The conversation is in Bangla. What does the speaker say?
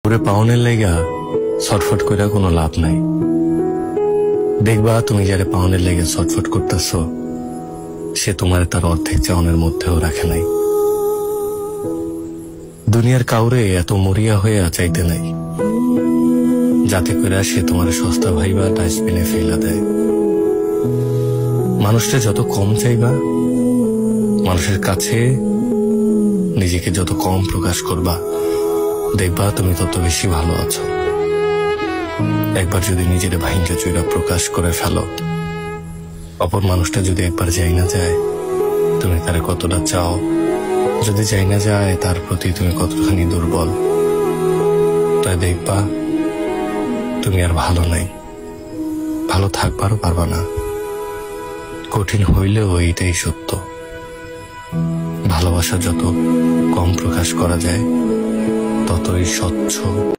ওরে পাওনের লাইগা ছটফট কইরা কোনো লাভ নাই। দেখবা তুমি যারে পাওনের লেগে ছটফট করতেছ, সে তোমার তার অর্ধেক চাওনের মধ্যেও রাখে নাই। দুনিয়ার কাউরে এত মরিয়া হয়ে চাইতে নাই, যাতে করে সে তোমার সস্তা ভাইবা ডাস্টবিনে ফেলা দেয়। মানুষটা যত কম চাইবা, মানুষের কাছে নিজেকে যত কম প্রকাশ করবা, দেখবা তুমি তত বেশি ভালো আছো। একবার যদি নিজের ভাইঙ্গা চুইরা প্রকাশ করে ফেলো, অপর মানুষটা যদি একবার যাই না যায় তুমি তারে কতটা চাও, যদি যাই না যায় তার প্রতি তুমি কতখানি দুর্বল, তাই দেখবা তুমি আর ভালো নাই, ভালো থাকবারও পারবা না। কঠিন হইলেও এইটাই সত্য, ভালোবাসা যত কম প্রকাশ করা যায় ততই স্বচ্ছ